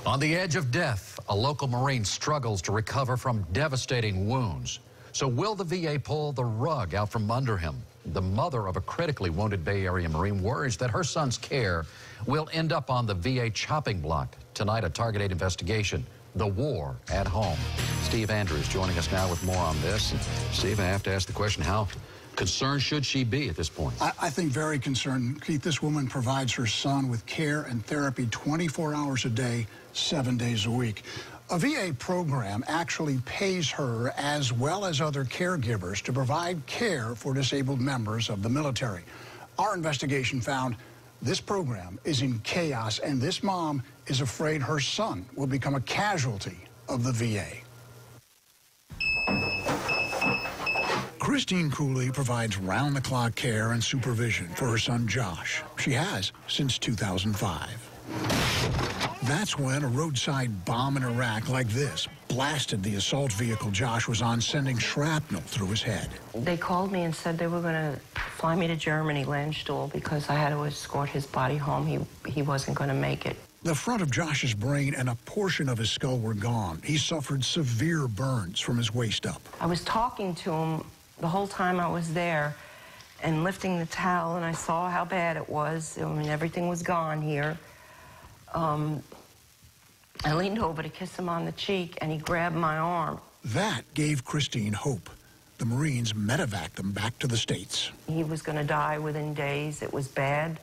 On the edge of death, a local Marine struggles to recover from devastating wounds. So will the VA pull the rug out from under him? The mother of a critically wounded Bay Area Marine worries that her son's care will end up on the VA chopping block. Tonight, a Target 8 investigation, the war at home. Steve Andrews joining us now with more on this. And Steve, I have to ask the question, how concerned should she be at this point? I think very concerned. Keith, this woman provides her son with care and therapy 24 hours a day, 7 days a week. A VA program actually pays her as well as other caregivers to provide care for disabled members of the military. Our investigation found this program is in chaos, and this mom is afraid her son will become a casualty of the VA. Christine Cooley provides round-the-clock care and supervision for her son Josh. She has since 2005. That's when a roadside bomb in Iraq like this blasted the assault vehicle Josh was on, sending shrapnel through his head. They called me and said they were going to fly me to Germany, Landstuhl, because I had to escort his body home. He wasn't going to make it. The front of Josh's brain and a portion of his skull were gone. He suffered severe burns from his waist up. I was talking to him the whole time I was there and lifting the towel, and I saw how bad it was. I mean, everything was gone here. I leaned over to kiss him on the cheek, and he grabbed my arm. That gave Christine hope. The Marines medevaced them back to the States. He was going to die within days. It was bad.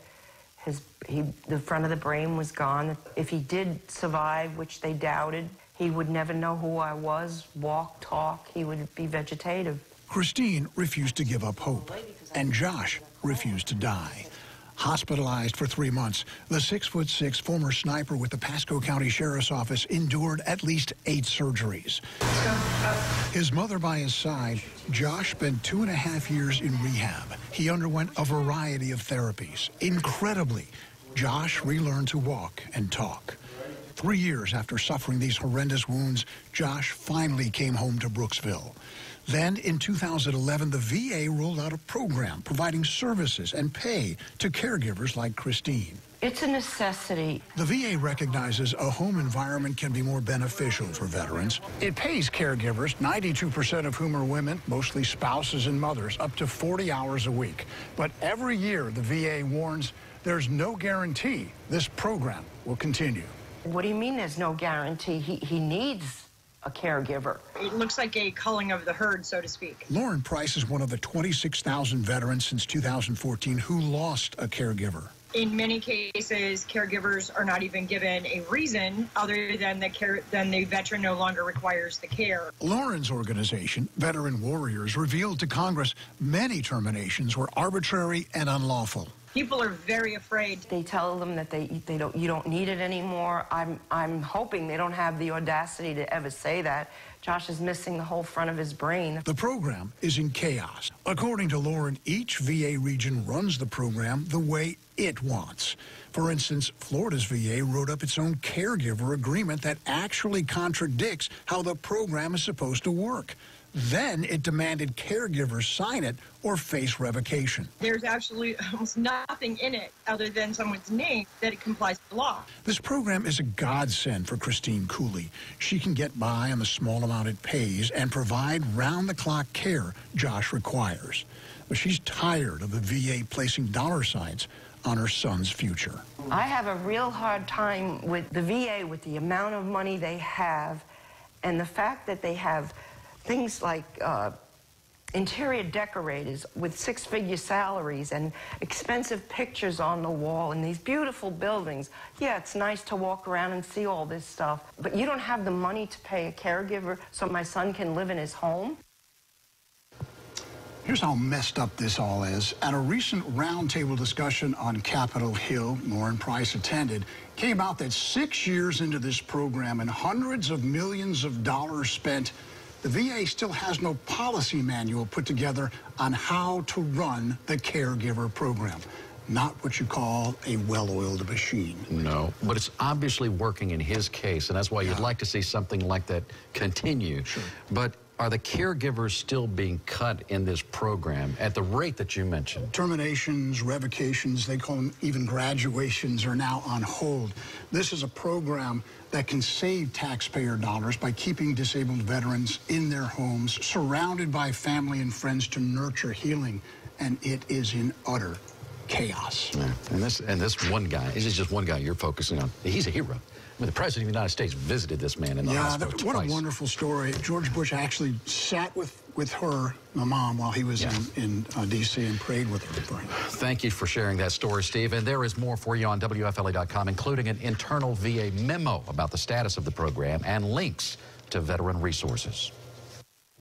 The front of the brain was gone. If he did survive, which they doubted, he would never know who I was, walk, talk. He would be vegetative. Christine refused to give up hope, and Josh refused to die. Hospitalized for 3 months, the 6'6" former sniper with the Pasco County Sheriff's Office endured at least 8 surgeries. His mother by his side, Josh spent 2.5 years in rehab. He underwent a variety of therapies. Incredibly, Josh relearned to walk and talk. 3 years after suffering these horrendous wounds, Josh finally came home to Brooksville. Then, in 2011, the VA rolled out a program providing services and pay to caregivers like Christine. It's a necessity. The VA recognizes a home environment can be more beneficial for veterans. It pays caregivers, 92% of whom are women, mostly spouses and mothers, up to 40 hours a week. But every year, the VA warns there's no guarantee this program will continue. What do you mean there's no guarantee? He needs a caregiver. It looks like a culling of the herd, so to speak. Lauren Price is one of the 26,000 veterans since 2014 who lost a caregiver. In many cases, caregivers are not even given a reason other than the veteran no longer requires the care. Lauren's organization, Veteran Warriors, revealed to Congress many terminations were arbitrary and unlawful. People are very afraid. They tell them that you don't need it anymore. I'm hoping they don't have the audacity to ever say that. Josh is missing the whole front of his brain. The program is in chaos. According to Lauren, each VA region runs the program the way it wants. For instance, Florida's VA wrote up its own caregiver agreement that actually contradicts how the program is supposed to work. Then it demanded caregivers sign it or face revocation. There's absolutely almost nothing in it other than someone's name that it complies with the law. This program is a godsend for Christine Cooley. She can get by on the small amount it pays and provide round-the-clock care Josh requires. But she's tired of the VA placing dollar signs on her son's future. I have a real hard time with the VA, with the amount of money they have, and the fact that they have things like interior decorators with 6-figure salaries and expensive pictures on the wall in these beautiful buildings. Yeah, it's nice to walk around and see all this stuff, but you don't have the money to pay a caregiver so my son can live in his home? Here's how messed up this all is. At a recent roundtable discussion on Capitol Hill, Lauren Price attended, came out that 6 years into this program and hundreds of millions of dollars spent, the VA still has no policy manual put together on how to run the caregiver program. Not what you call a well-oiled machine. No, but it's obviously working in his case, and that's why you'd like to see something like that continue. Sure. But Are the caregivers still being cut in this program at the rate that you mentioned? Terminations, revocations, they call them even graduations, are now on hold. This is a program that can save taxpayer dollars by keeping disabled veterans in their homes, surrounded by family and friends to nurture healing, and it is in utter chaos. Yeah. And this one guy, this is just one guy you're focusing on. He's a hero. I mean, the President of the United States visited this man in the hospital twice. What a wonderful story. George Bush actually sat with her, my mom, while he was in D.C. and prayed with her for him. Thank you for sharing that story, Steve. And there is more for you on WFLA.com, including an internal VA memo about the status of the program and links to veteran resources.